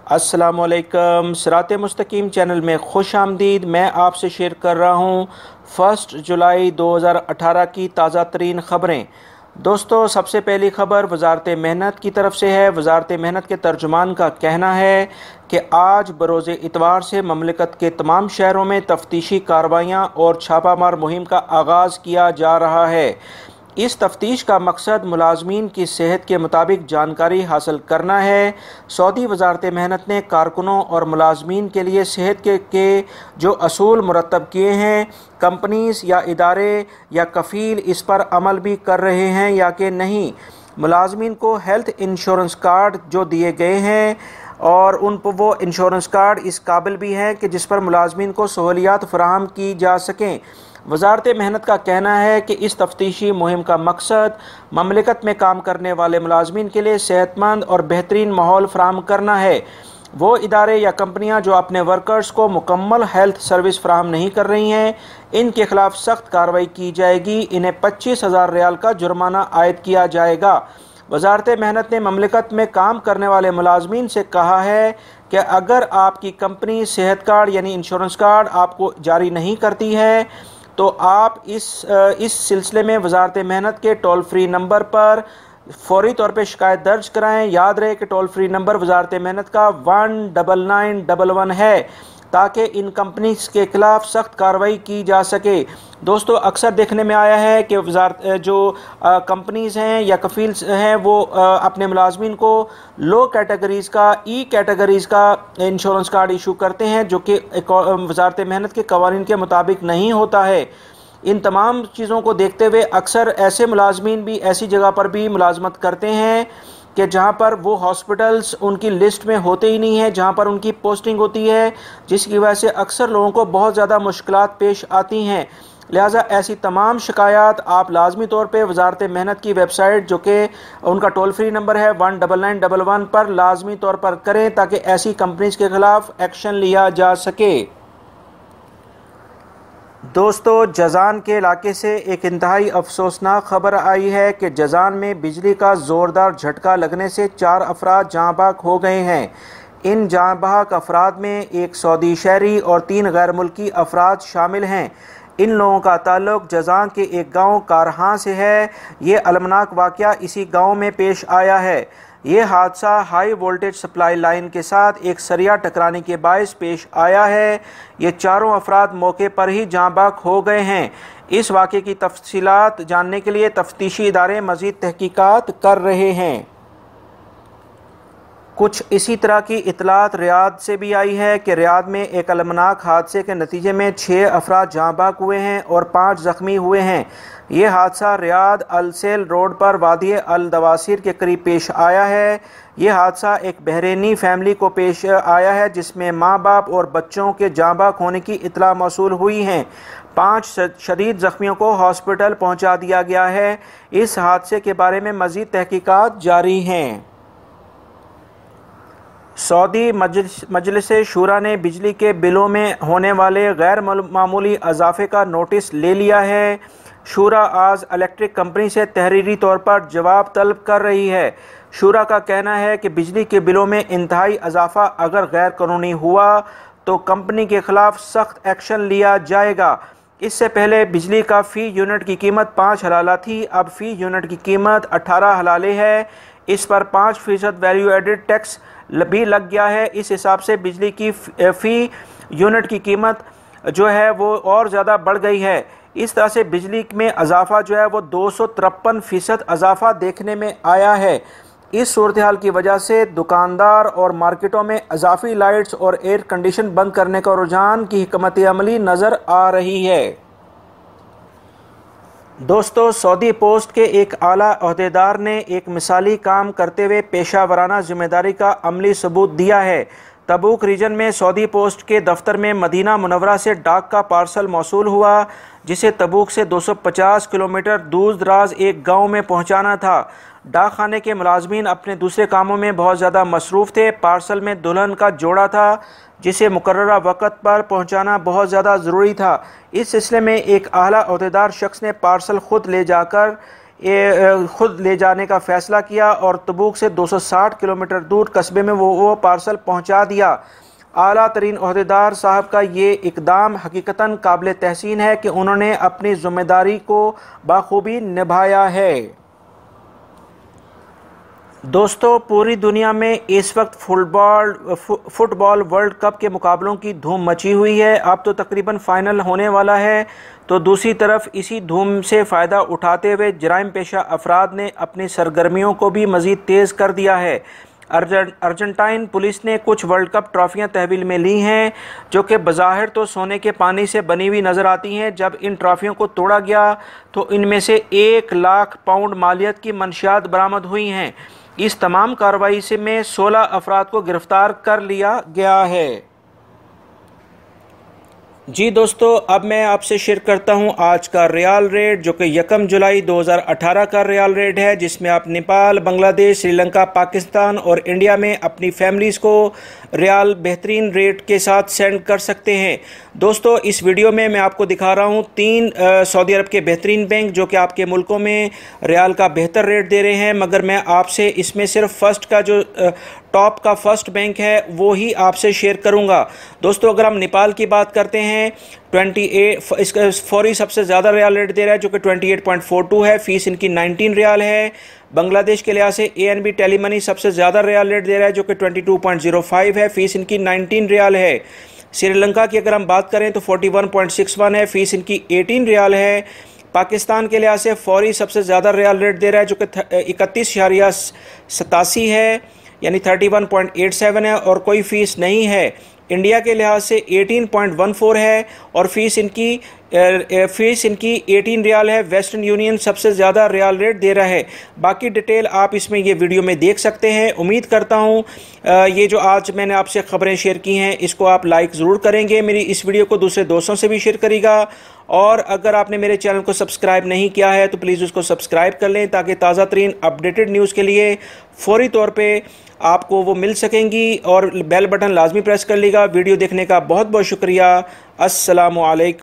अस्सलामुअलैकुम। सिरात मुस्तकीम चैनल में खुश आमदीद। मैं आपसे शेयर कर रहा हूँ 1 जुलाई 2018 की ताज़ा तरीन ख़बरें। दोस्तों, सबसे पहली ख़बर वज़ारत मेहनत की तरफ से है। वज़ारत मेहनत के तर्जुमान का कहना है कि आज बरोज़ इतवार से ममलिकत के तमाम शहरों में तफ्तीशी कार्रवाइयाँ और छापामार मुहिम का आगाज़ किया जा रहा है। इस तफ्तीश का मकसद मुलाजमीन की सेहत के मुताबिक जानकारी हासिल करना है। सऊदी वज़ारत मेहनत ने कारकुनों और मुलाजमीन के लिए सेहत के जो असूल मुरतब किए हैं, कंपनीज या इदारे या कफ़ील इस पर अमल भी कर रहे हैं या कि नहीं। मुलाजमीन को हेल्थ इंश्योरेंस कार्ड जो दिए गए हैं और उन पर वो इंश्योरेंस कार्ड इस काबिल भी हैं कि जिस पर मुलाजमीन को सहूलियात फराहम की जा सकें। वज़ारत मेहनत का कहना है कि इस तफ्तीशी मुहिम का मकसद ममलिकत में काम करने वाले मुलाजमीन के लिए सेहतमंद और बेहतरीन माहौल फराहम करना है। वो इदारे या कंपनियां जो अपने वर्कर्स को मुकम्मल हेल्थ सर्विस फराहम नहीं कर रही हैं, इनके खिलाफ सख्त कार्रवाई की जाएगी। इन्हें 25,000 रियाल का जुर्माना आयद किया जाएगा। वज़ारत मेहनत ने ममलिकत में काम करने वाले मुलाजमीन से कहा है कि अगर आपकी कंपनी सेहत कार्ड यानी इंश्योरेंस कार्ड आपको जारी नहीं करती है तो आप इस सिलसिले में वज़ारत मेहनत के टोल फ्री नंबर पर फौरी तौर पर शिकायत दर्ज कराएं। याद रहे कि टोल फ्री नंबर वज़ारत मेहनत का 19911 है ताकि इन कंपनीज के खिलाफ सख्त कार्रवाई की जा सके। दोस्तों, अक्सर देखने में आया है कि वज़ारत जो कंपनीज़ हैं या कफ़ील्स हैं वो अपने मुलाजमीन को लो कैटेगरीज़ का कैटेगरीज़ का इंश्योरेंस कार्ड इशू करते हैं जो कि वज़ारत मेहनत के कवानीन के मुताबिक नहीं होता है। इन तमाम चीज़ों को देखते हुए अक्सर ऐसे मुलाजमीन भी ऐसी जगह पर भी मुलाजमत करते हैं कि जहाँ पर वो हॉस्पिटल्स उनकी लिस्ट में होते ही नहीं है, जहाँ पर उनकी पोस्टिंग होती है, जिसकी वजह से अक्सर लोगों को बहुत ज़्यादा मुश्किलात पेश आती हैं। लिहाजा ऐसी तमाम शिकायत आप लाजमी तौर पे वज़ारत मेहनत की वेबसाइट जो कि उनका टोल फ्री नंबर है 19911 पर लाजमी तौर पर करें ताकि ऐसी कंपनीज के ख़िलाफ़ एक्शन लिया जा सके। दोस्तों, जज़ान के इलाके से एक इंतहाई अफसोसनाक खबर आई है कि जज़ान में बिजली का ज़ोरदार झटका लगने से 4 अफराद जाँ बहक हो गए हैं। इन जाँ बहक अफराद में एक सऊदी शहरी और 3 गैर मुल्की अफराद शामिल हैं। इन लोगों का ताल्लुक जज़ान के एक गांव कारहां से है। ये अलमनाक वाक़या इसी गांव में पेश आया है। ये हादसा हाई वोल्टेज सप्लाई लाइन के साथ एक सरिया टकराने के बायस पेश आया है। ये चारों अफराद मौके पर ही जाँ बहक हो गए हैं। इस वाक़े की तफसीलात जानने के लिए तफ्तीशी इदारे मज़ीद तहकीकात कर रहे हैं। कुछ इसी तरह की इतलात रियाद से भी आई है कि रियाद में एक अलमनाक हादसे के नतीजे में 6 अफराद जाँ बहक हुए हैं और 5 ज़ख्मी हुए हैं। ये हादसा रियाद अलसेल रोड पर वादी अल दवासिर के करीब पेश आया है। ये हादसा एक बहरीनी फैमिली को पेश आया है जिसमें माँ बाप और बच्चों के जाँ बहक होने की इतला मौसूल हुई हैं। 5 शदीद ज़ख्मियों को हॉस्पिटल पहुँचा दिया गया है। इस हादसे के बारे में मज़ीद तहकीकात जारी हैं। सऊदी मजलिस शूरा ने बिजली के बिलों में होने वाले गैर मामूली इजाफे का नोटिस ले लिया है। शूरा आज इलेक्ट्रिक कंपनी से तहरीरी तौर पर जवाब तलब कर रही है। शूरा का कहना है कि बिजली के बिलों में इंतहाई इजाफा अगर गैर कानूनी हुआ तो कंपनी के खिलाफ सख्त एक्शन लिया जाएगा। इससे पहले बिजली का फ़ी यूनिट की कीमत 5 हलाला थी, अब फ़ी यूनिट की कीमत 18 हलाले है। इस पर 5% वैल्यू एडिड टैक्स भी लग गया है। इस हिसाब से बिजली की फ़ी यूनिट की कीमत जो है वो और ज़्यादा बढ़ गई है। इस तरह से बिजली में इजाफा जो है वो 253% इजाफा देखने में आया है। इस सूरत हाल की वजह से दुकानदार और मार्केटों में इजाफी लाइट्स और एयर कंडीशन बंद करने का रुझान की हिकमत अमली नज़र आ रही है। दोस्तों, सऊदी पोस्ट के एक आला ओहदेदार ने एक मिसाली काम करते हुए पेशा वराना जिम्मेदारी का अमली सबूत दिया है। तबूक रीजन में सऊदी पोस्ट के दफ्तर में मदीना मुनव्वरा से डाक का पार्सल मौसूल हुआ जिसे तबूक से 250 किलोमीटर दूर दराज एक गांव में पहुंचाना था। डाक खाने के मुलाजमीन अपने दूसरे कामों में बहुत ज़्यादा मसरूफ़ थे। पार्सल में दुल्हन का जोड़ा था जिसे मुकर्ररा वक़्त पर पहुंचाना बहुत ज़्यादा ज़रूरी था। इस सिलसिले में एक आला ओहदेदार शख्स ने पार्सल ख़ुद ले जाकर खुद ले जाने का फ़ैसला किया और तबूक से 260 किलोमीटर दूर कस्बे में वो पार्सल पहुंचा दिया। आला तरीन ओहदेदार साहब का ये इक़दाम हकीकतन काबिल तहसीन है कि उन्होंने अपनी ज़िम्मेदारी को बाखूबी निभाया है। दोस्तों, पूरी दुनिया में इस वक्त फुटबॉल वर्ल्ड कप के मुकाबलों की धूम मची हुई है। अब तो तकरीबन फ़ाइनल होने वाला है। तो दूसरी तरफ इसी धूम से फ़ायदा उठाते हुए जराइम पेशा अफराद ने अपनी सरगर्मियों को भी मज़ीद तेज़ कर दिया है। अर्जेंटाइन पुलिस ने कुछ वर्ल्ड कप ट्रॉफियां तहवील में ली हैं, जो कि बज़ाहिर तो सोने के पानी से बनी हुई नज़र आती हैं। जब इन ट्रॉफियों को तोड़ा गया तो इनमें से 1 लाख पाउंड मालियत की मंशियात बरामद हुई हैं। इस तमाम कार्रवाई से में 16 अफराद को गिरफ़्तार कर लिया गया है। जी दोस्तों, अब मैं आपसे शेयर करता हूं आज का रियाल रेट, जो कि 1 जुलाई 2018 का रियाल रेट है, जिसमें आप नेपाल, बांग्लादेश, श्रीलंका, पाकिस्तान और इंडिया में अपनी फैमिलीज़ को रियाल बेहतरीन रेट के साथ सेंड कर सकते हैं। दोस्तों, इस वीडियो में मैं आपको दिखा रहा हूं 3 सऊदी अरब के बेहतरीन बैंक जो कि आपके मुल्कों में रियाल का बेहतर रेट दे रहे हैं, मगर मैं आपसे इसमें सिर्फ फर्स्ट का जो टॉप का फर्स्ट बैंक है वो ही आपसे शेयर करूंगा। दोस्तों, अगर हम नेपाल की बात करते हैं, 28 इसका फौरी सबसे ज़्यादा रियाल रेट दे रहा है, जो कि 28.42 है। फ़ीस इनकी 19 रियाल है। बांग्लादेश के लिहाज से ANB टेलीमनी सबसे ज़्यादा रियाल रेट दे रहा है, जो कि 22.05 है। फ़ीस इनकी 19 रियाल है। श्रीलंका की अगर हम बात करें तो 41.61 है। फ़ीस इनकी 18 रियाल है। पाकिस्तान के लिहाज से फौरी सबसे ज़्यादा रियाल रेट दे रहा है, जो कि 31.87 है, यानी 31.87 है, और कोई फ़ीस नहीं है। इंडिया के लिहाज से 18.14 है और फ़ीस इनकी 18 रियाल है। वेस्टर्न यूनियन सबसे ज़्यादा रियाल रेट दे रहा है। बाकी डिटेल आप इसमें ये वीडियो में देख सकते हैं। उम्मीद करता हूँ ये जो आज मैंने आपसे ख़बरें शेयर की हैं इसको आप लाइक ज़रूर करेंगे, मेरी इस वीडियो को दूसरे दोस्तों से भी शेयर करेगा, और अगर आपने मेरे चैनल को सब्सक्राइब नहीं किया है तो प्लीज़ उसको सब्सक्राइब कर लें, ताकि ताज़ा तरीन अपडेटेड न्यूज़ के लिए फ़ौरी तौर पे आपको वो मिल सकेंगी। और बेल बटन लाजमी प्रेस कर लीजिएगा। वीडियो देखने का बहुत बहुत शुक्रिया। अस्सलामु अलैकुम।